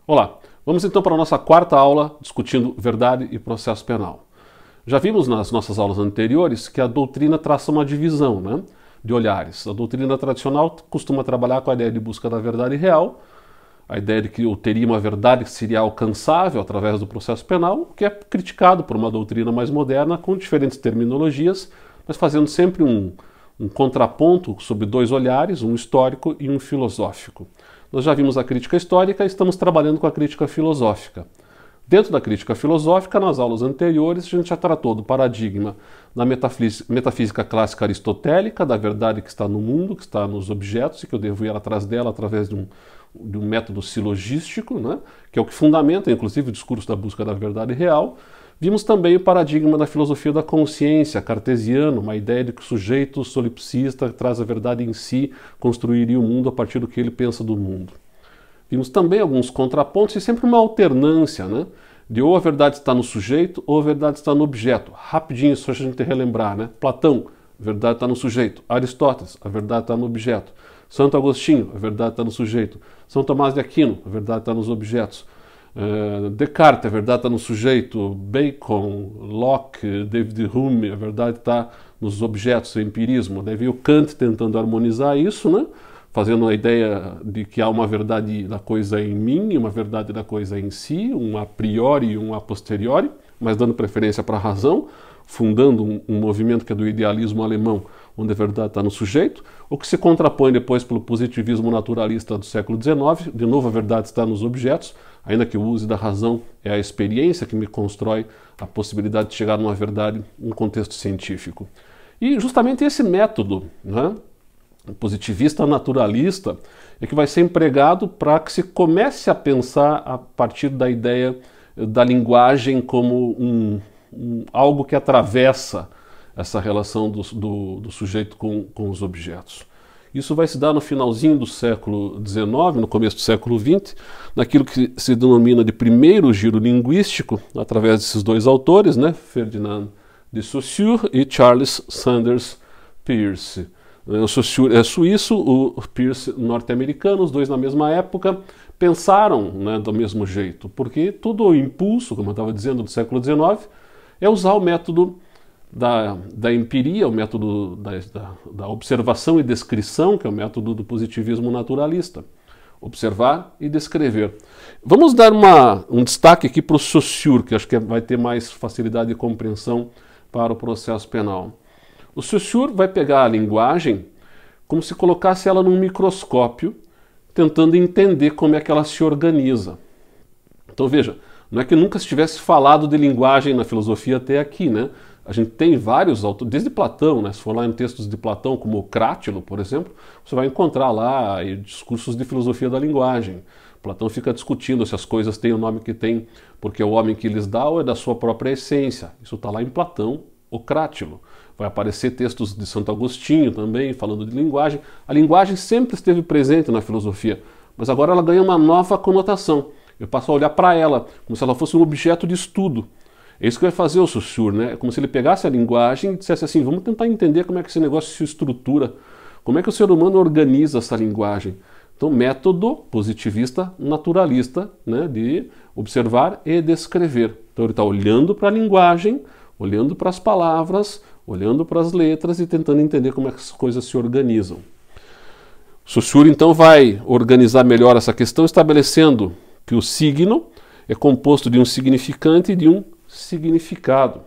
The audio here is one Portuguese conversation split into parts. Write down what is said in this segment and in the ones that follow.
Olá, vamos então para a nossa quarta aula discutindo verdade e processo penal. Já vimos nas nossas aulas anteriores que a doutrina traça uma divisão, de olhares. A doutrina tradicional costuma trabalhar com a ideia de busca da verdade real, a ideia de que eu teria uma verdade que seria alcançável através do processo penal, que é criticado por uma doutrina mais moderna com diferentes terminologias, mas fazendo sempre um contraponto sobre dois olhares, um histórico e um filosófico. Nós já vimos a crítica histórica e estamos trabalhando com a crítica filosófica. Dentro da crítica filosófica, nas aulas anteriores, a gente já tratou do paradigma da metafísica clássica aristotélica, da verdade que está no mundo, que está nos objetos, e que eu devo ir atrás dela através de um método silogístico, que é o que fundamenta, inclusive, o discurso da busca da verdade real. Vimos também o paradigma da filosofia da consciência, cartesiano, uma ideia de que o sujeito solipsista traz a verdade em si, construiria o mundo a partir do que ele pensa do mundo. Vimos também alguns contrapontos e sempre uma alternância, de ou a verdade está no sujeito ou a verdade está no objeto. Rapidinho, só a gente relembrar, Platão, a verdade está no sujeito. Aristóteles, a verdade está no objeto. Santo Agostinho, a verdade está no sujeito. São Tomás de Aquino, a verdade está nos objetos. Descartes, a verdade está no sujeito. Bacon, Locke, David Hume, a verdade está nos objetos, o empirismo. Daí veio Kant tentando harmonizar isso, fazendo a ideia de que há uma verdade da coisa em mim e uma verdade da coisa em si, um a priori e um a posteriori, mas dando preferência para a razão, fundando um movimento que é do idealismo alemão, onde a verdade está no sujeito, o que se contrapõe depois pelo positivismo naturalista do século XIX, de novo a verdade está nos objetos, ainda que o uso da razão é a experiência que me constrói a possibilidade de chegar numa verdade em contexto científico. E justamente esse método, positivista naturalista, é que vai ser empregado para que se comece a pensar a partir da ideia da linguagem como algo que atravessa essa relação do sujeito com os objetos. Isso vai se dar no finalzinho do século XIX, no começo do século XX, naquilo que se denomina de primeiro giro linguístico, através desses dois autores, Ferdinand de Saussure e Charles Sanders Peirce. O Saussure é suíço, o Peirce norte-americano, os dois na mesma época pensaram do mesmo jeito, porque todo o impulso, como eu estava dizendo, do século XIX é usar o método da empiria, o método da observação e descrição, que é o método do positivismo naturalista. Observar e descrever. Vamos dar um destaque aqui para o Saussure, que acho que vai ter mais facilidade de compreensão para o processo penal. O Saussure vai pegar a linguagem como se colocasse ela num microscópio, tentando entender como é que ela se organiza. Então veja, não é que nunca se tivesse falado de linguagem na filosofia até aqui, A gente tem vários autores, desde Platão, se for lá em textos de Platão, como o Crátilo, por exemplo, você vai encontrar lá discursos de filosofia da linguagem. Platão fica discutindo se as coisas têm o nome que têm porque é o homem que lhes dá ou é da sua própria essência. Isso está lá em Platão, o Crátilo. Vai aparecer textos de Santo Agostinho também, falando de linguagem. A linguagem sempre esteve presente na filosofia, mas agora ela ganha uma nova conotação. Eu passo a olhar para ela como se ela fosse um objeto de estudo. É isso que vai fazer o Saussure, É como se ele pegasse a linguagem e dissesse assim, vamos tentar entender como é que esse negócio se estrutura, como é que o ser humano organiza essa linguagem. Então, método positivista naturalista, de observar e descrever. Então, ele está olhando para a linguagem, olhando para as palavras, olhando para as letras e tentando entender como é que as coisas se organizam. Saussure, então, vai organizar melhor essa questão, estabelecendo que o signo é composto de um significante e de um significado.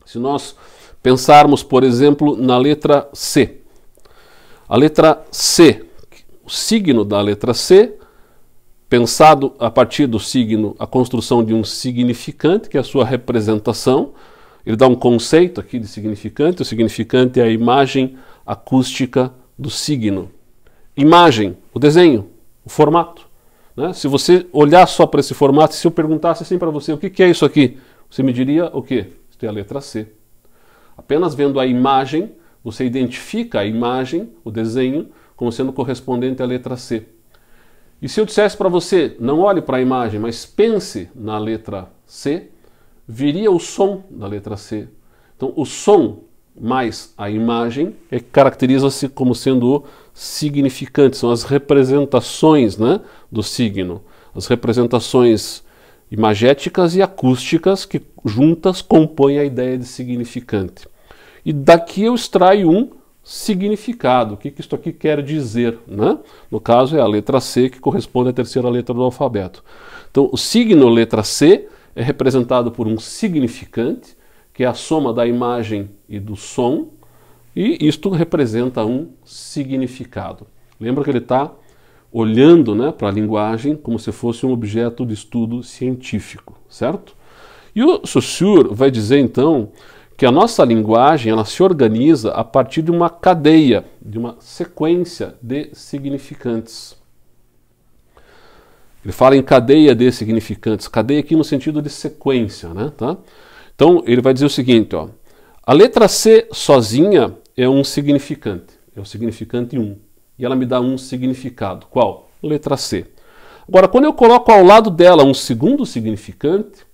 Se nós pensarmos, por exemplo, na letra C. A letra C, o signo da letra C, pensado a partir do signo, a construção de um significante, que é a sua representação. Ele dá um conceito aqui de significante. O significante é a imagem acústica do signo. Imagem, o desenho, o formato. Se você olhar só para esse formato, se eu perguntasse assim para você, o que é isso aqui? Você me diria o quê? Isso é a letra C. Apenas vendo a imagem, você identifica a imagem, o desenho, como sendo correspondente à letra C. E se eu dissesse para você, não olhe para a imagem, mas pense na letra C, viria o som da letra C. Então, o som mais a imagem caracteriza-se como sendo o significante, são as representações do signo. as representações imagéticas e acústicas que juntas compõem a ideia de significante. E daqui eu extraio um significado. O que isto aqui quer dizer, né? No caso é a letra C, que corresponde à terceira letra do alfabeto. Então o signo letra C é representado por um significante, que é a soma da imagem e do som, e isto representa um significado. Lembra que ele está olhando, né, para a linguagem como se fosse um objeto de estudo científico, certo? E o Saussure vai dizer então que a nossa linguagem ela se organiza a partir de uma cadeia, de uma sequência de significantes. Ele fala em cadeia de significantes, cadeia aqui no sentido de sequência, né? Tá? Então ele vai dizer o seguinte, ó, a letra C sozinha é um significante, é o significante 1, e ela me dá um significado. Qual? Letra C. Agora, quando eu coloco ao lado dela um segundo significante,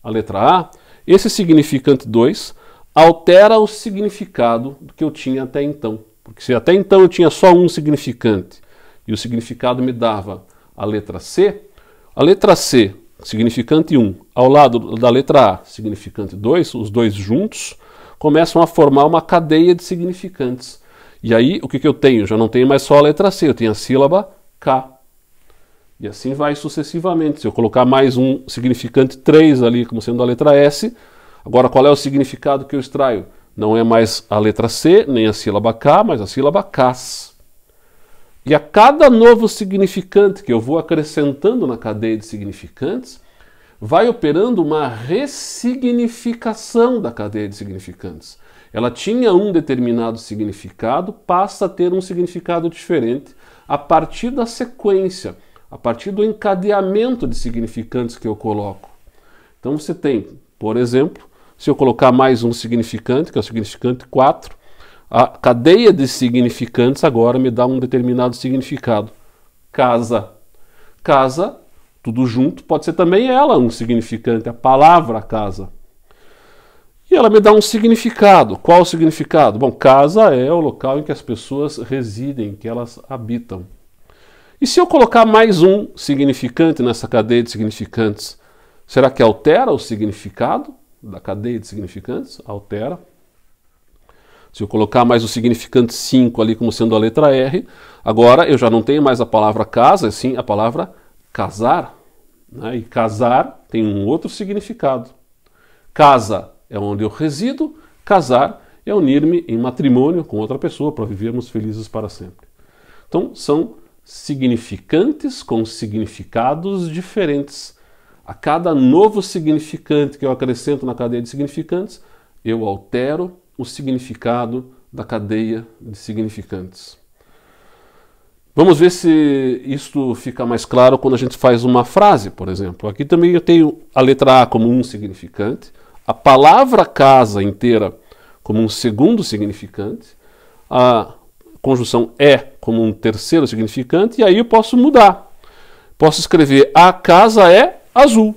a letra A, esse significante 2 altera o significado do que eu tinha até então. Porque se até então eu tinha só um significante e o significado me dava a letra C, significante 1, ao lado da letra A, significante 2, os dois juntos, começam a formar uma cadeia de significantes. E aí, o que eu tenho? Já não tenho mais só a letra C, eu tenho a sílaba K. E assim vai sucessivamente. Se eu colocar mais um significante 3 ali, como sendo a letra S, agora qual é o significado que eu extraio? Não é mais a letra C, nem a sílaba K, mas a sílaba Cas. E a cada novo significante que eu vou acrescentando na cadeia de significantes, vai operando uma ressignificação da cadeia de significantes. Ela tinha um determinado significado, passa a ter um significado diferente a partir da sequência, a partir do encadeamento de significantes que eu coloco. Então você tem, por exemplo, se eu colocar mais um significante, que é o significante 4, a cadeia de significantes agora me dá um determinado significado. Casa. Casa, tudo junto, pode ser também ela um significante, a palavra casa. E ela me dá um significado. Qual o significado? Bom, casa é o local em que as pessoas residem, que elas habitam. E se eu colocar mais um significante nessa cadeia de significantes, será que altera o significado da cadeia de significantes? Altera. Se eu colocar mais o significante 5 ali como sendo a letra R, agora eu já não tenho mais a palavra casa, sim a palavra casar. Né? E casar tem um outro significado. Casa é onde eu resido, casar é unir-me em matrimônio com outra pessoa para vivermos felizes para sempre. Então são significantes com significados diferentes. A cada novo significante que eu acrescento na cadeia de significantes, eu altero o significado da cadeia de significantes. Vamos ver se isto fica mais claro quando a gente faz uma frase, por exemplo. Aqui também eu tenho a letra A como um significante, a palavra casa inteira como um segundo significante, a conjunção é como um terceiro significante, e aí eu posso mudar. Posso escrever a casa é azul.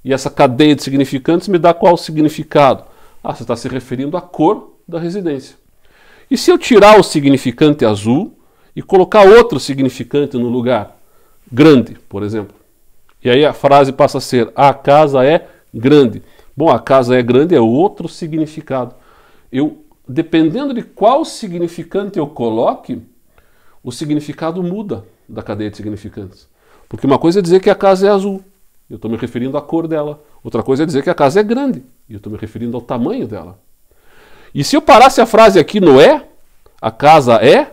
E essa cadeia de significantes me dá qual significado? Ah, você está se referindo à cor da residência. E se eu tirar o significante azul e colocar outro significante no lugar? Grande, por exemplo. E aí a frase passa a ser a casa é grande. Bom, a casa é grande é outro significado. Dependendo de qual significante eu coloque, o significado muda da cadeia de significantes. Porque uma coisa é dizer que a casa é azul, eu estou me referindo à cor dela. Outra coisa é dizer que a casa é grande, e eu estou me referindo ao tamanho dela. E se eu parasse a frase aqui no é, a casa é,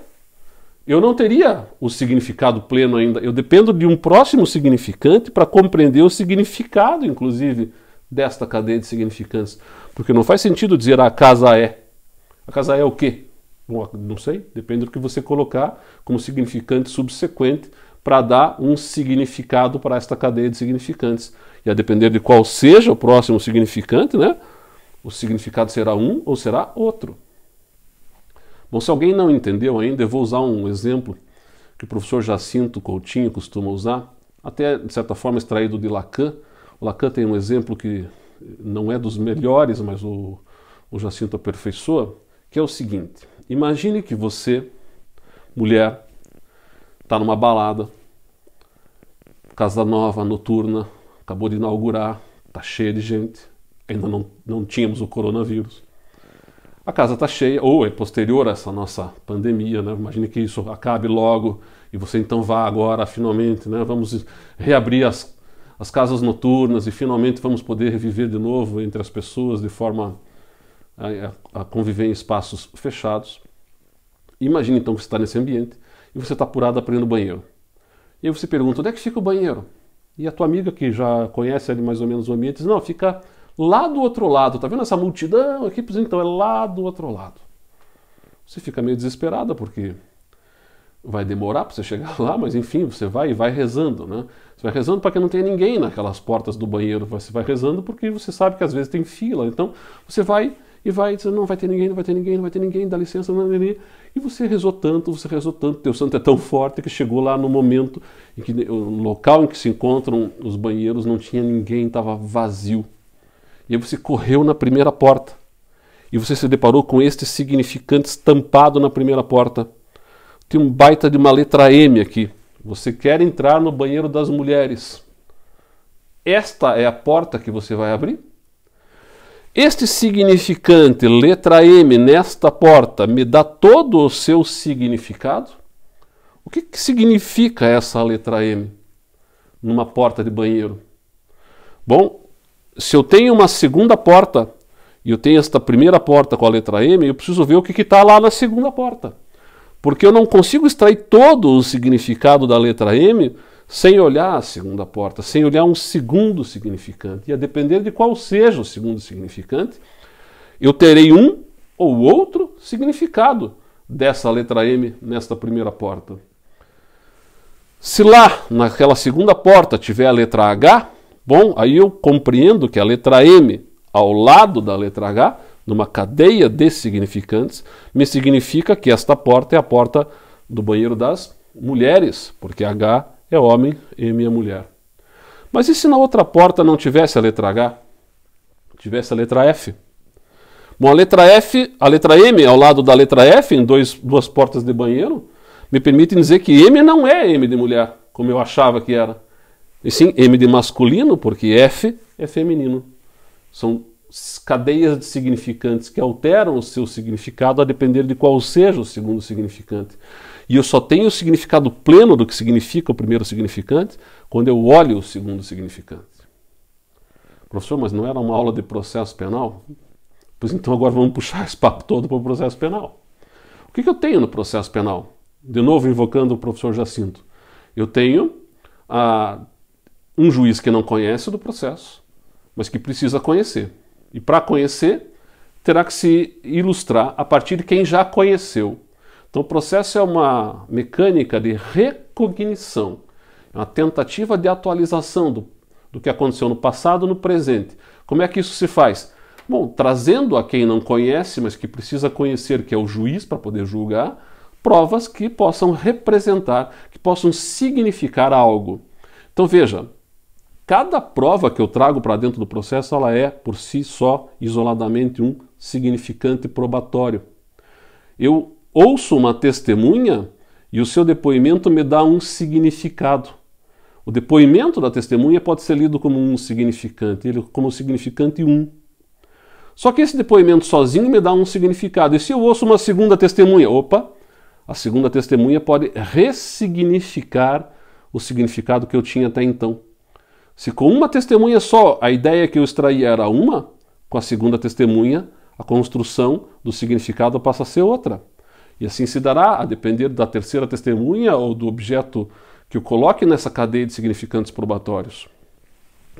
eu não teria o significado pleno ainda. Eu dependo de um próximo significante para compreender o significado, inclusive, desta cadeia de significantes. Porque não faz sentido dizer a casa é. A casa é o quê? Bom, não sei, depende do que você colocar como significante subsequente para dar um significado para esta cadeia de significantes. E a depender de qual seja o próximo significante, né, o significado será um ou será outro. Bom, se alguém não entendeu ainda, eu vou usar um exemplo que o professor Jacinto Coutinho costuma usar, até de certa forma extraído de Lacan. O Lacan tem um exemplo que não é dos melhores, mas o Jacinto aperfeiçoa, que é o seguinte: imagine que você, mulher, está numa balada, casa nova, noturna, acabou de inaugurar, está cheia de gente, ainda não tínhamos o coronavírus. A casa está cheia, ou é posterior a essa nossa pandemia, né? Imagine que isso acabe logo e você então vá agora, finalmente, né? Vamos reabrir as casas noturnas e finalmente vamos poder viver de novo entre as pessoas de forma a conviver em espaços fechados. Imagine então que você está nesse ambiente e você está apurado para ir no banheiro. E aí você pergunta, onde é que fica o banheiro? E a tua amiga que já conhece ali mais ou menos o ambiente diz, não, fica lá do outro lado. Tá vendo essa multidão aqui? Então é lá do outro lado. Você fica meio desesperada porque vai demorar para você chegar lá, mas enfim, você vai e vai rezando, né? Você vai rezando para que não tenha ninguém naquelas portas do banheiro. Você vai rezando porque você sabe que às vezes tem fila. Então você vai e vai dizendo, não vai ter ninguém, não vai ter ninguém, não vai ter ninguém, dá licença, não, e você rezou tanto, teu santo é tão forte que chegou lá no momento em que o local em que se encontram os banheiros não tinha ninguém, estava vazio. E aí você correu na primeira porta e você se deparou com este significante estampado na primeira porta. Tem um baita de uma letra M aqui. Você quer entrar no banheiro das mulheres. Esta é a porta que você vai abrir? Este significante, letra M, nesta porta, me dá todo o seu significado? O que significa essa letra M numa porta de banheiro? Bom, se eu tenho uma segunda porta e eu tenho esta primeira porta com a letra M, eu preciso ver o que está lá na segunda porta. Porque eu não consigo extrair todo o significado da letra M sem olhar a segunda porta, sem olhar um segundo significante. E a depender de qual seja o segundo significante, eu terei um ou outro significado dessa letra M nesta primeira porta. Se lá naquela segunda porta tiver a letra H, bom, aí eu compreendo que a letra M ao lado da letra H, numa cadeia de significantes, me significa que esta porta é a porta do banheiro das mulheres, porque H é homem, M é mulher. Mas e se na outra porta não tivesse a letra H? Tivesse a letra F? Bom, a letra M ao lado da letra F, em duas portas de banheiro, me permite dizer que M não é M de mulher, como eu achava que era. E sim, M de masculino, porque F é feminino. São cadeias de significantes que alteram o seu significado a depender de qual seja o segundo significante. E eu só tenho o significado pleno do que significa o primeiro significante quando eu olho o segundo significante. Professor, mas não era uma aula de processo penal? Pois então agora vamos puxar esse papo todo para o processo penal. O que eu tenho no processo penal? De novo invocando o professor Jacinto. Eu tenho um juiz que não conhece do processo, mas que precisa conhecer. E para conhecer, terá que se ilustrar a partir de quem já conheceu. Então o processo é uma mecânica de recognição, é uma tentativa de atualização do que aconteceu no passado no presente. Como é que isso se faz? Bom, trazendo a quem não conhece, mas que precisa conhecer, que é o juiz para poder julgar, provas que possam representar, que possam significar algo. Então veja, cada prova que eu trago para dentro do processo, ela é, por si só, isoladamente, um significante probatório. Eu ouço uma testemunha e o seu depoimento me dá um significado. O depoimento da testemunha pode ser lido como um significante, como um significante 1. Só que esse depoimento sozinho me dá um significado. E se eu ouço uma segunda testemunha? Opa, a segunda testemunha pode ressignificar o significado que eu tinha até então. Se com uma testemunha só a ideia que eu extraía era uma, com a segunda testemunha a construção do significado passa a ser outra. E assim se dará, a depender da terceira testemunha ou do objeto que eu coloque nessa cadeia de significantes probatórios.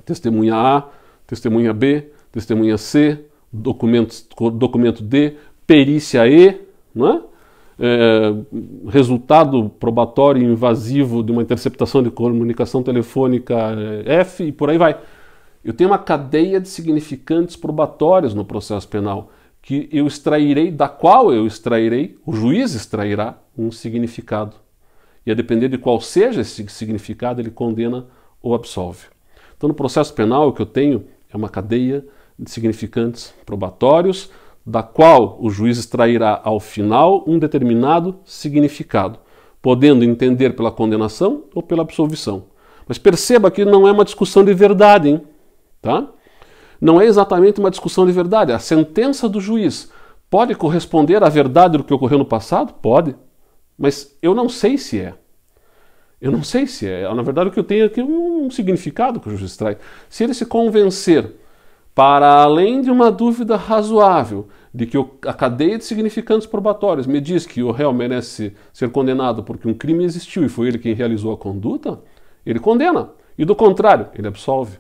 Testemunha A, testemunha B, testemunha C, documento D, perícia E, não é? Resultado probatório invasivo de uma interceptação de comunicação telefônica F, e por aí vai. Eu tenho uma cadeia de significantes probatórios no processo penal que eu extrairei, da qual eu extrairei, o juiz extrairá um significado. E a depender de qual seja esse significado, ele condena ou absolve. Então no processo penal o que eu tenho é uma cadeia de significantes probatórios, da qual o juiz extrairá ao final um determinado significado, podendo entender pela condenação ou pela absolvição. Mas perceba que não é uma discussão de verdade, hein? Tá? Não é exatamente uma discussão de verdade. A sentença do juiz pode corresponder à verdade do que ocorreu no passado? Pode. Mas eu não sei se é. Eu não sei se é. Na verdade, o que eu tenho aqui é um significado que o juiz traz. Se ele se convencer, para além de uma dúvida razoável, de que a cadeia de significantes probatórios me diz que o réu merece ser condenado porque um crime existiu e foi ele quem realizou a conduta, ele condena. E do contrário, ele absolve.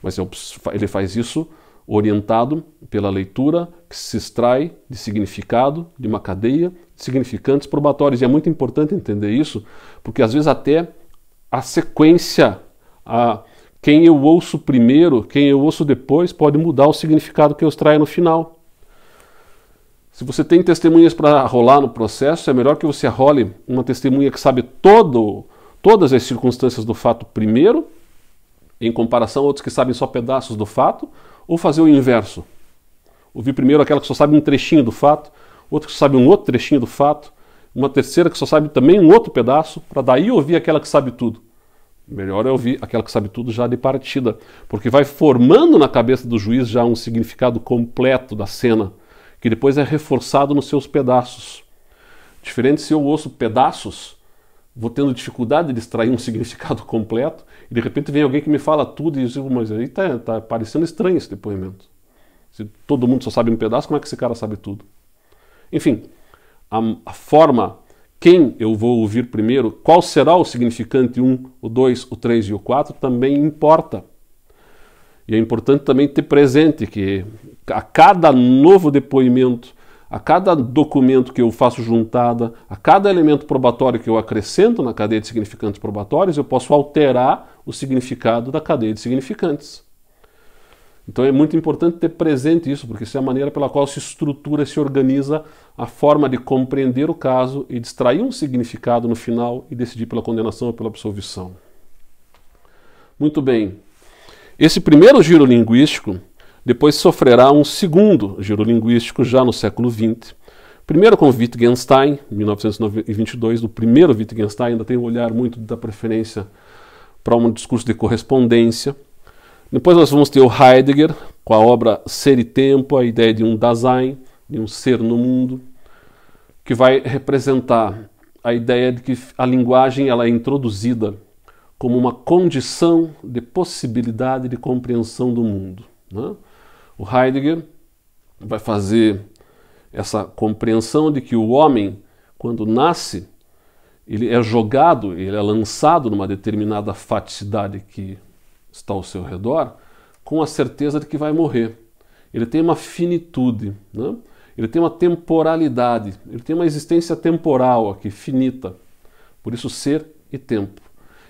Mas ele faz isso orientado pela leitura que se extrai de significado de uma cadeia de significantes probatórios. E é muito importante entender isso, porque às vezes até a sequência, quem eu ouço primeiro, quem eu ouço depois, pode mudar o significado que eu extraio no final. Se você tem testemunhas para rolar no processo, é melhor que você role uma testemunha que sabe todas as circunstâncias do fato primeiro, em comparação a outros que sabem só pedaços do fato, ou fazer o inverso. Ouvir primeiro aquela que só sabe um trechinho do fato, outra que só sabe um outro trechinho do fato, uma terceira que só sabe também um outro pedaço, para daí ouvir aquela que sabe tudo. Melhor é ouvir aquela que sabe tudo já de partida, porque vai formando na cabeça do juiz já um significado completo da cena, que depois é reforçado nos seus pedaços. Diferente se eu ouço pedaços, vou tendo dificuldade de extrair um significado completo, e de repente vem alguém que me fala tudo e eu digo, mas aí tá parecendo estranho esse depoimento. Se todo mundo só sabe um pedaço, como é que esse cara sabe tudo? Enfim, a forma, quem eu vou ouvir primeiro, qual será o significante 1, o 2, o 3 e o 4, também importa. E é importante também ter presente que a cada novo depoimento, a cada documento que eu faço juntada, a cada elemento probatório que eu acrescento na cadeia de significantes probatórios, eu posso alterar o significado da cadeia de significantes. Então é muito importante ter presente isso, porque isso é a maneira pela qual se estrutura, se organiza a forma de compreender o caso e de extrair um significado no final e decidir pela condenação ou pela absolvição. Muito bem. Esse primeiro giro linguístico depois sofrerá um segundo giro linguístico já no século XX. Primeiro com Wittgenstein, em 1922, do primeiro Wittgenstein, ainda tem um olhar muito da preferência para um discurso de correspondência. Depois nós vamos ter o Heidegger, com a obra Ser e Tempo, a ideia de um Dasein, de um ser no mundo, que vai representar a ideia de que a linguagem ela é introduzida como uma condição de possibilidade de compreensão do mundo, né? O Heidegger vai fazer essa compreensão de que o homem, quando nasce, ele é jogado, ele é lançado numa determinada faticidade que está ao seu redor, com a certeza de que vai morrer. Ele tem uma finitude, né? Ele tem uma temporalidade, ele tem uma existência temporal aqui, finita. Por isso, ser e tempo.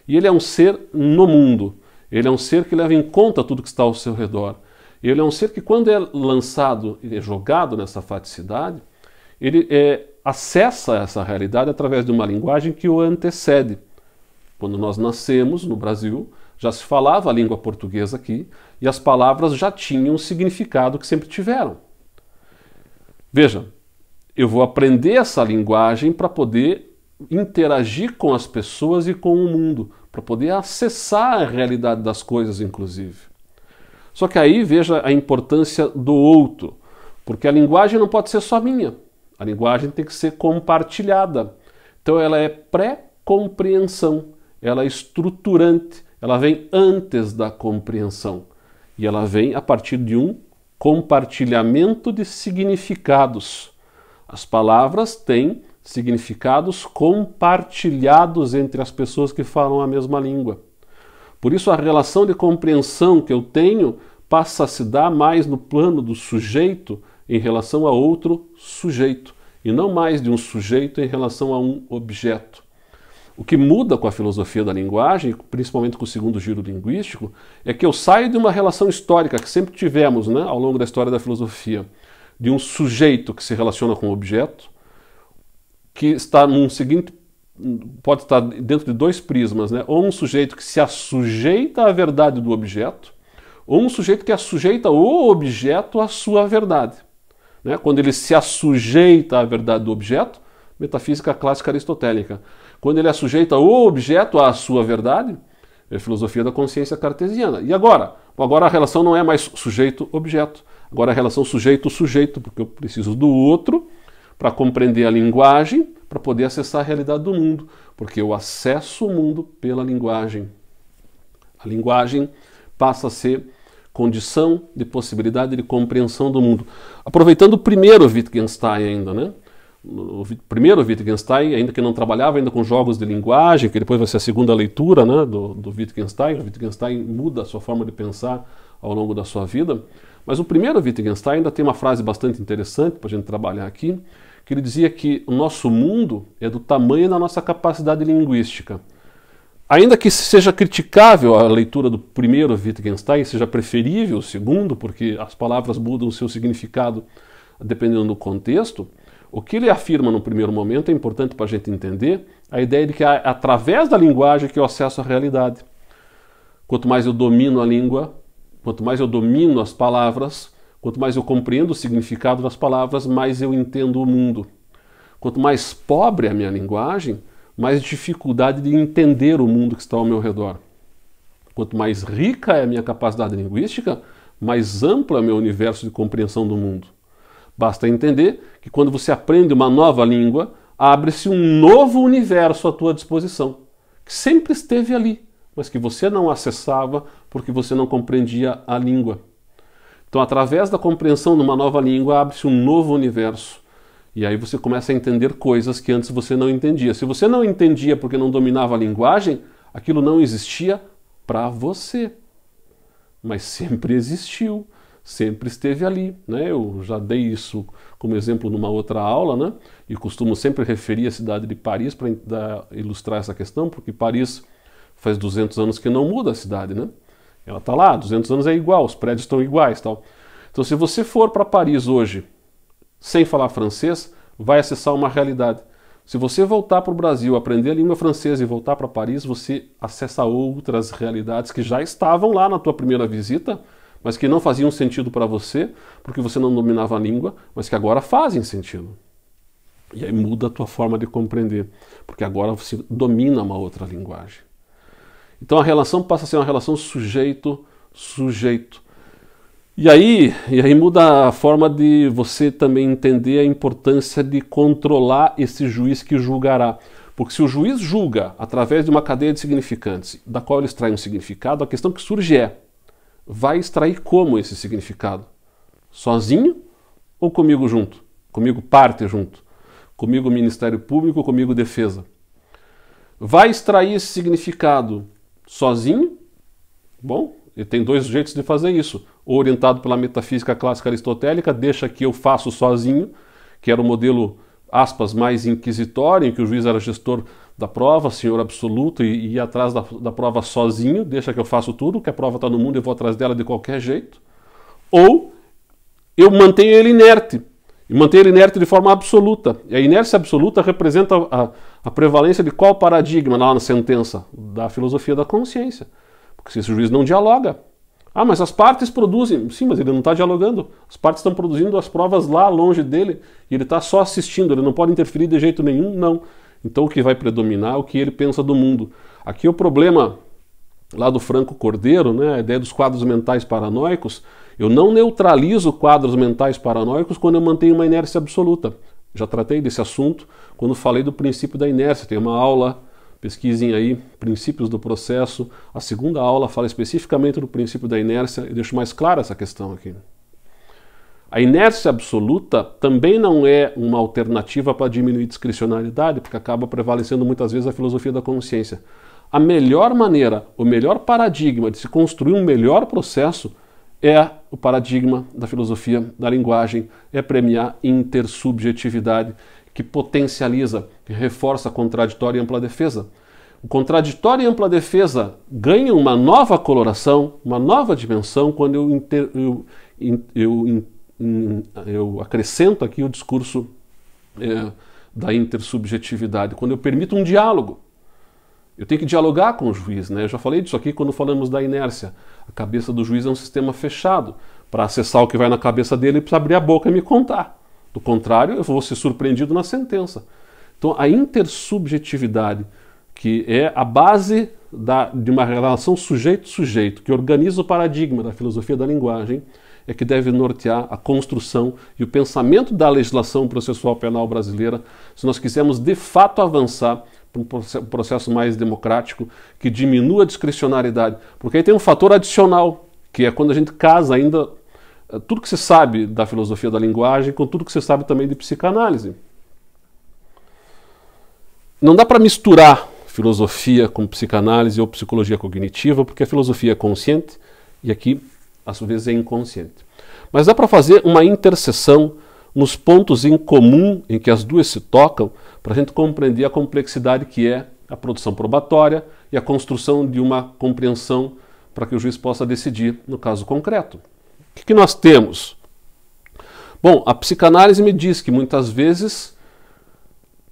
E ele é um ser no mundo. Ele é um ser que leva em conta tudo que está ao seu redor. Ele é um ser que, quando é lançado e é jogado nessa faticidade, ele acessa essa realidade através de uma linguagem que o antecede. Quando nós nascemos no Brasil, já se falava a língua portuguesa aqui e as palavras já tinham o significado que sempre tiveram. Veja, eu vou aprender essa linguagem para poder interagir com as pessoas e com o mundo, para poder acessar a realidade das coisas, inclusive. Só que aí veja a importância do outro, porque a linguagem não pode ser só minha, a linguagem tem que ser compartilhada. Então ela é pré-compreensão, ela é estruturante, ela vem antes da compreensão e ela vem a partir de um compartilhamento de significados. As palavras têm significados compartilhados entre as pessoas que falam a mesma língua. Por isso a relação de compreensão que eu tenho passa a se dar mais no plano do sujeito em relação a outro sujeito, e não mais de um sujeito em relação a um objeto. O que muda com a filosofia da linguagem, principalmente com o segundo giro linguístico, é que eu saio de uma relação histórica que sempre tivemos, né, ao longo da história da filosofia, de um sujeito que se relaciona com o objeto, que está num seguinte, pode estar dentro de dois prismas, né? Ou um sujeito que se assujeita à verdade do objeto, ou um sujeito que assujeita o objeto à sua verdade, né? Quando ele se assujeita à verdade do objeto, metafísica clássica aristotélica. Quando ele é sujeito ao objeto, à sua verdade, é a filosofia da consciência cartesiana. E agora? Agora a relação não é mais sujeito-objeto. Agora é a relação sujeito-sujeito, porque eu preciso do outro para compreender a linguagem, para poder acessar a realidade do mundo. Porque eu acesso o mundo pela linguagem. A linguagem passa a ser condição de possibilidade de compreensão do mundo. Aproveitando o primeiro Wittgenstein ainda, né? O primeiro Wittgenstein, ainda que não trabalhava ainda com jogos de linguagem, que depois vai ser a segunda leitura, né, do Wittgenstein. O Wittgenstein muda a sua forma de pensar ao longo da sua vida. Mas o primeiro Wittgenstein ainda tem uma frase bastante interessante para a gente trabalhar aqui, que ele dizia que o nosso mundo é do tamanho da nossa capacidade linguística. Ainda que seja criticável a leitura do primeiro Wittgenstein, seja preferível o segundo, porque as palavras mudam o seu significado dependendo do contexto, o que ele afirma no primeiro momento é importante para a gente entender a ideia de que é através da linguagem que eu acesso a realidade. Quanto mais eu domino a língua, quanto mais eu domino as palavras, quanto mais eu compreendo o significado das palavras, mais eu entendo o mundo. Quanto mais pobre é a minha linguagem, mais dificuldade de entender o mundo que está ao meu redor. Quanto mais rica é a minha capacidade linguística, mais amplo é o meu universo de compreensão do mundo. Basta entender que quando você aprende uma nova língua, abre-se um novo universo à tua disposição, que sempre esteve ali, mas que você não acessava porque você não compreendia a língua. Então, através da compreensão de uma nova língua, abre-se um novo universo. E aí você começa a entender coisas que antes você não entendia. Se você não entendia porque não dominava a linguagem, aquilo não existia para você. Mas sempre existiu, sempre esteve ali, né? Eu já dei isso como exemplo numa outra aula, né? E costumo sempre referir a cidade de Paris para ilustrar essa questão, porque Paris faz 200 anos que não muda a cidade, né? Ela está lá, 200 anos é igual, os prédios estão iguais, tal. Então, se você for para Paris hoje sem falar francês, vai acessar uma realidade. Se você voltar para o Brasil, aprender a língua francesa e voltar para Paris, você acessa outras realidades que já estavam lá na tua primeira visita, mas que não faziam sentido para você, porque você não dominava a língua, mas que agora fazem sentido. E aí muda a tua forma de compreender, porque agora você domina uma outra linguagem. Então a relação passa a ser uma relação sujeito-sujeito. E aí muda a forma de você também entender a importância de controlar esse juiz que julgará. Porque se o juiz julga através de uma cadeia de significantes, da qual ele extrai um significado, a questão que surge é: vai extrair como esse significado? Sozinho ou comigo junto? Comigo parte junto? Comigo Ministério Público, comigo Defesa? Vai extrair esse significado sozinho? Bom, ele tem dois jeitos de fazer isso. Ou orientado pela metafísica clássica aristotélica, deixa que eu faço sozinho, que era o modelo, aspas, mais inquisitório, em que o juiz era gestor da prova, senhor absoluto, e ia atrás da prova sozinho, deixa que eu faço tudo, que a prova está no mundo, eu vou atrás dela de qualquer jeito. Ou eu mantenho ele inerte, e mantenho ele inerte de forma absoluta. E a inércia absoluta representa a prevalência de qual paradigma lá na sentença? Da filosofia da consciência. Porque se esse juiz não dialoga, ah, mas as partes produzem. Sim, mas ele não está dialogando. As partes estão produzindo as provas lá longe dele e ele está só assistindo, ele não pode interferir de jeito nenhum, não. Então o que vai predominar é o que ele pensa do mundo. Aqui o problema lá do Franco Cordeiro, né, a ideia dos quadros mentais paranoicos, eu não neutralizo quadros mentais paranoicos quando eu mantenho uma inércia absoluta. Já tratei desse assunto quando falei do princípio da inércia. Tem uma aula, pesquisem aí, princípios do processo. A segunda aula fala especificamente do princípio da inércia e deixo mais clara essa questão aqui. A inércia absoluta também não é uma alternativa para diminuir discricionalidade, porque acaba prevalecendo muitas vezes a filosofia da consciência. A melhor maneira, o melhor paradigma de se construir um melhor processo é o paradigma da filosofia da linguagem, é premiar intersubjetividade, que potencializa, que reforça a contraditória e ampla defesa. O contraditório e ampla defesa ganham uma nova coloração, uma nova dimensão, quando eu acrescento aqui o discurso da intersubjetividade, quando eu permito um diálogo. Eu tenho que dialogar com o juiz, né? Eu já falei disso aqui quando falamos da inércia. A cabeça do juiz é um sistema fechado. Para acessar o que vai na cabeça dele, ele precisa abrir a boca e me contar. Do contrário, eu vou ser surpreendido na sentença. Então, a intersubjetividade, que é a base de uma relação sujeito-sujeito, que organiza o paradigma da filosofia da linguagem, é que deve nortear a construção e o pensamento da legislação processual penal brasileira, se nós quisermos de fato avançar para um processo mais democrático, que diminua a discricionariedade. Porque aí tem um fator adicional, que é quando a gente casa ainda tudo que se sabe da filosofia da linguagem com tudo que se sabe também de psicanálise. Não dá para misturar filosofia com psicanálise ou psicologia cognitiva, porque a filosofia é consciente e aqui, às vezes, é inconsciente. Mas dá para fazer uma interseção nos pontos em comum em que as duas se tocam, para a gente compreender a complexidade que é a produção probatória e a construção de uma compreensão para que o juiz possa decidir no caso concreto. O que nós temos? Bom, a psicanálise me diz que muitas vezes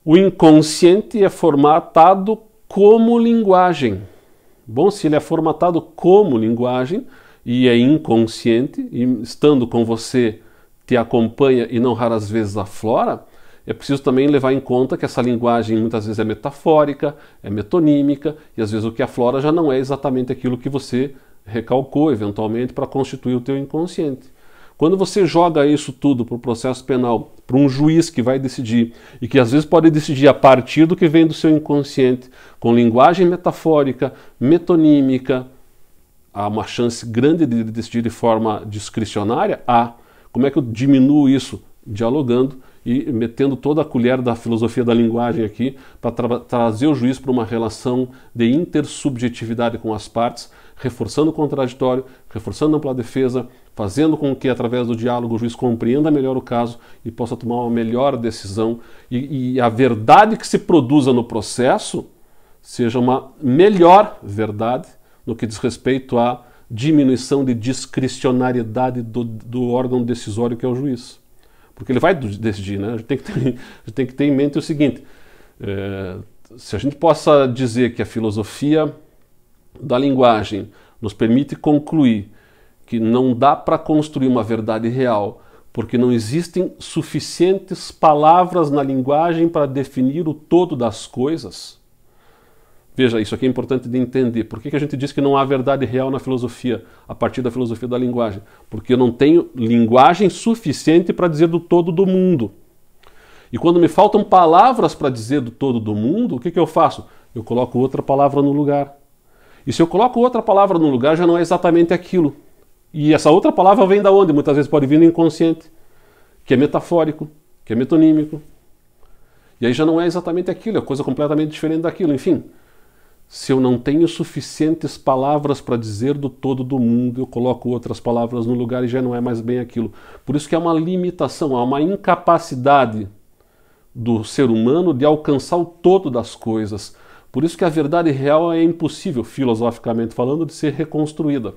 o inconsciente é formatado como linguagem. Bom, se ele é formatado como linguagem e é inconsciente, e estando com você te acompanha e não raras vezes aflora, é preciso também levar em conta que essa linguagem muitas vezes é metafórica, é metonímica, e às vezes o que aflora já não é exatamente aquilo que você recalcou eventualmente para constituir o teu inconsciente. Quando você joga isso tudo para o processo penal, para um juiz que vai decidir, e que às vezes pode decidir a partir do que vem do seu inconsciente, com linguagem metafórica, metonímica, há uma chance grande de decidir de forma discricionária. Como é que eu diminuo isso? Dialogando e metendo toda a colher da filosofia da linguagem aqui para trazer o juiz para uma relação de intersubjetividade com as partes, reforçando o contraditório, reforçando a ampla defesa, fazendo com que, através do diálogo, o juiz compreenda melhor o caso e possa tomar uma melhor decisão e a verdade que se produza no processo seja uma melhor verdade no que diz respeito à diminuição de discricionariedade do órgão decisório que é o juiz. Porque ele vai decidir, né? A gente tem que ter em mente o seguinte, se a gente possa dizer que a filosofia da linguagem nos permite concluir que não dá para construir uma verdade real, porque não existem suficientes palavras na linguagem para definir o todo das coisas. Veja, isso aqui é importante de entender. Por que a gente diz que não há verdade real na filosofia, a partir da filosofia da linguagem? Porque eu não tenho linguagem suficiente para dizer do todo do mundo. E quando me faltam palavras para dizer do todo do mundo, o que eu faço? Eu coloco outra palavra no lugar. E se eu coloco outra palavra no lugar, já não é exatamente aquilo. E essa outra palavra vem da onde? Muitas vezes pode vir do inconsciente, que é metafórico, que é metonímico. E aí já não é exatamente aquilo, é coisa completamente diferente daquilo. Enfim, se eu não tenho suficientes palavras para dizer do todo do mundo, eu coloco outras palavras no lugar e já não é mais bem aquilo. Por isso que há uma limitação, há uma incapacidade do ser humano de alcançar o todo das coisas. Por isso que a verdade real é impossível, filosoficamente falando, de ser reconstruída.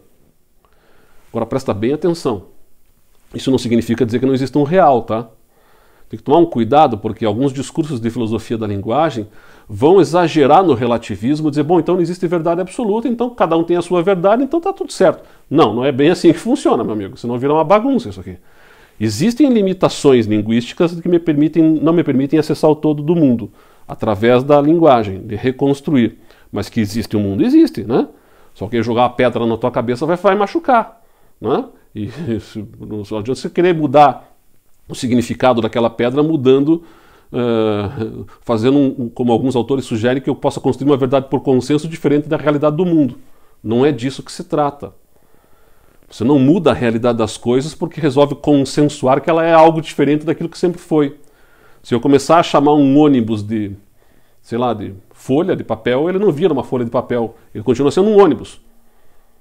Agora presta bem atenção. Isso não significa dizer que não existe um real, tá? Tem que tomar um cuidado, porque alguns discursos de filosofia da linguagem vão exagerar no relativismo, dizer, bom, então não existe verdade absoluta, então cada um tem a sua verdade, então tá tudo certo. Não, não é bem assim que funciona, meu amigo, senão vira uma bagunça isso aqui. Existem limitações linguísticas que não me permitem acessar o todo do mundo, através da linguagem, de reconstruir. Mas que existe o mundo, existe, né? Só que jogar a pedra na tua cabeça vai machucar, né? E não adianta você querer mudar o significado daquela pedra mudando, fazendo, como alguns autores sugerem, que eu possa construir uma verdade por consenso diferente da realidade do mundo. Não é disso que se trata. Você não muda a realidade das coisas porque resolve consensuar que ela é algo diferente daquilo que sempre foi. Se eu começar a chamar um ônibus de, sei lá, de folha de papel, ele não vira uma folha de papel, ele continua sendo um ônibus.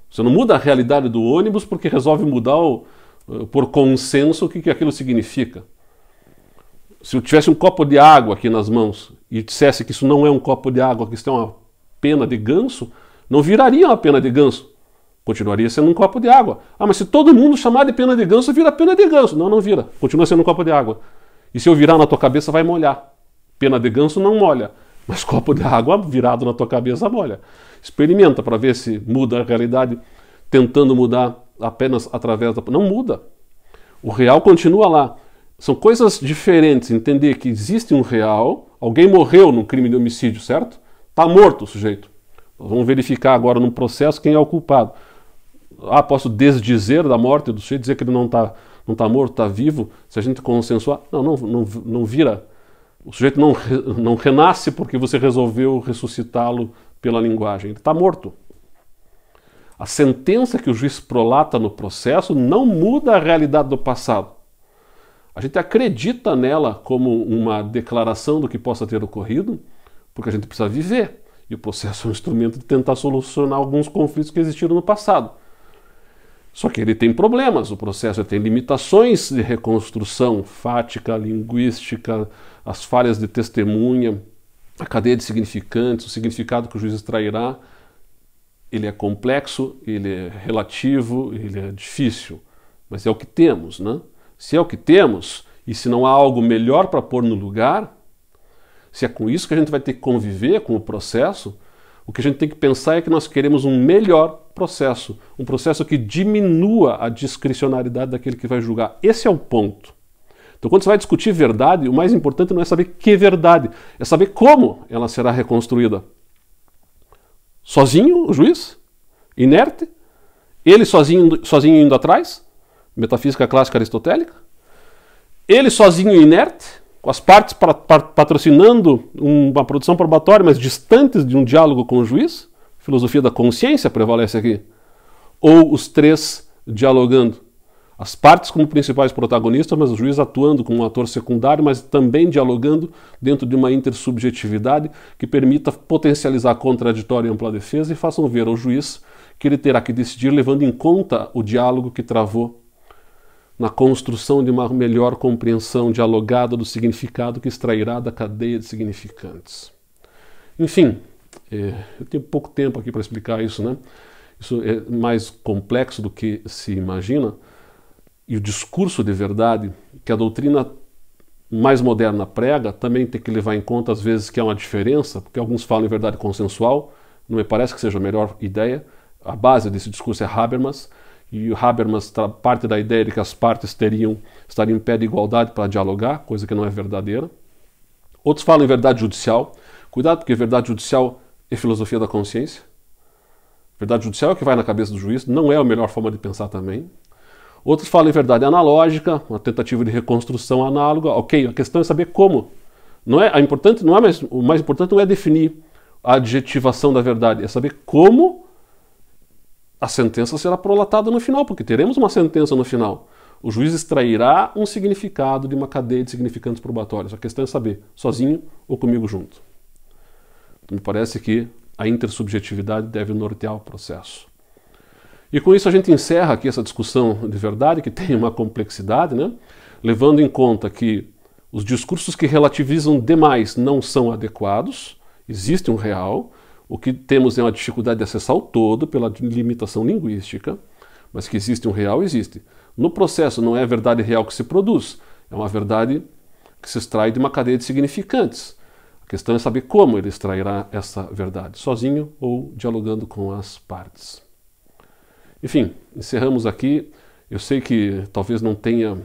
Você não muda a realidade do ônibus porque resolve mudar por consenso o que aquilo significa. Se eu tivesse um copo de água aqui nas mãos e dissesse que isso não é um copo de água, que isso é uma pena de ganso, não viraria uma pena de ganso. Continuaria sendo um copo de água. Ah, mas se todo mundo chamar de pena de ganso, vira pena de ganso. Não, não vira. Continua sendo um copo de água. E se eu virar na tua cabeça, vai molhar. Pena de ganso não molha. Mas copo de água virado na tua cabeça molha. Experimenta para ver se muda a realidade, tentando mudar apenas através da... Não muda. O real continua lá. São coisas diferentes. Entender que existe um real, Alguém morreu no crime de homicídio, certo? Está morto o sujeito. Nós vamos verificar agora no processo quem é o culpado. Ah, posso desdizer da morte do sujeito, dizer que ele não tá morto, está vivo? Se a gente consensuar, não vira. O sujeito não renasce porque você resolveu ressuscitá-lo pela linguagem. Ele está morto. A sentença que o juiz prolata no processo não muda a realidade do passado. A gente acredita nela como uma declaração do que possa ter ocorrido, porque a gente precisa viver. E o processo é um instrumento de tentar solucionar alguns conflitos que existiram no passado. Só que ele tem problemas, o processo tem limitações de reconstrução fática, linguística, as falhas de testemunha, a cadeia de significantes, o significado que o juiz extrairá. Ele é complexo, ele é relativo, ele é difícil, mas é o que temos, né? Se é o que temos, e se não há algo melhor para pôr no lugar, se é com isso que a gente vai ter que conviver com o processo, o que a gente tem que pensar é que nós queremos um melhor processo, um processo que diminua a discricionariedade daquele que vai julgar. Esse é o ponto. Então, quando você vai discutir verdade, o mais importante não é saber que verdade, é saber como ela será reconstruída. Sozinho, o juiz? Inerte? Ele sozinho indo atrás? Metafísica clássica aristotélica? Ele sozinho inerte? Com as partes patrocinando uma produção probatória, mas distantes de um diálogo com o juiz? Filosofia da consciência prevalece aqui? Ou os três dialogando? As partes como principais protagonistas, mas o juiz atuando como um ator secundário, mas também dialogando dentro de uma intersubjetividade que permita potencializar a contraditória e ampla defesa e façam ver ao juiz que ele terá que decidir levando em conta o diálogo que travou na construção de uma melhor compreensão dialogada do significado que extrairá da cadeia de significantes. Enfim, eu tenho pouco tempo aqui para explicar isso, né? Isso é mais complexo do que se imagina. E o discurso de verdade que a doutrina mais moderna prega também tem que levar em conta, às vezes, que há uma diferença, porque alguns falam em verdade consensual, não me parece que seja a melhor ideia. A base desse discurso é Habermas, e o Habermas parte da ideia de que as partes estariam em pé de igualdade para dialogar, coisa que não é verdadeira. Outros falam em verdade judicial. Cuidado, porque verdade judicial é filosofia da consciência. Verdade judicial é o que vai na cabeça do juiz, não é a melhor forma de pensar também. Outros falam em verdade analógica, uma tentativa de reconstrução análoga. Ok, a questão é saber como. O mais importante não é definir a adjetivação da verdade, é saber como a sentença será prolatada no final, porque teremos uma sentença no final. O juiz extrairá um significado de uma cadeia de significantes probatórios. A questão é saber, sozinho ou comigo junto. Então, me parece que a intersubjetividade deve nortear o processo. E com isso a gente encerra aqui essa discussão de verdade, que tem uma complexidade, né? Levando em conta que os discursos que relativizam demais não são adequados, existe um real, o que temos é uma dificuldade de acessar o todo pela limitação linguística, mas que existe um real, existe. No processo não é a verdade real que se produz, é uma verdade que se extrai de uma cadeia de significantes. A questão é saber como ele extrairá essa verdade, sozinho ou dialogando com as partes. Enfim, encerramos aqui. Eu sei que talvez não tenha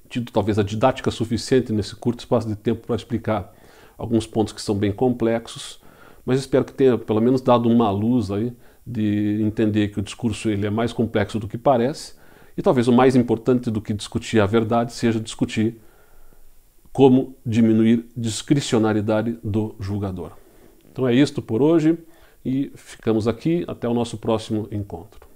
tido a didática suficiente nesse curto espaço de tempo para explicar alguns pontos que são bem complexos, mas espero que tenha pelo menos dado uma luz aí de entender que o discurso ele é mais complexo do que parece, e talvez o mais importante do que discutir a verdade seja discutir como diminuir discricionariedade do julgador. Então é isto por hoje e ficamos aqui até o nosso próximo encontro.